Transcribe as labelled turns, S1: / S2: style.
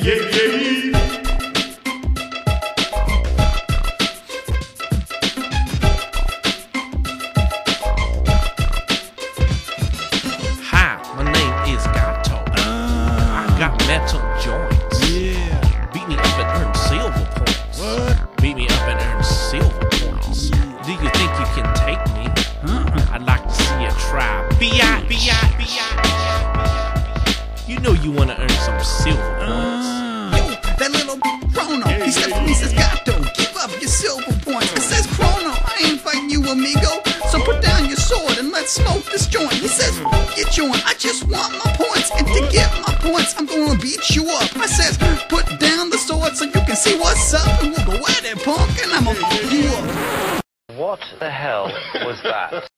S1: Hi, my name is Gato. I got metal joints.
S2: Yeah.
S1: Beat me up and earn silver points.
S2: What?
S1: Beat me up and earn silver points. Do you think you can take me? I'd like to see you try. B.I. You know you wanna earn some silver points.
S3: Yo, that little Chrono, he steps to me, says, Gato, give up your silver points. It says, Chrono, I ain't fighting you, amigo. So put down your sword and let's smoke this joint. He says, your joint, I just want my points. And to get my points, I'm gonna beat you up. I says, put down the sword so you can see what's up. And we'll go at it, punk, and I'ma fuck you up.
S4: What the hell was that?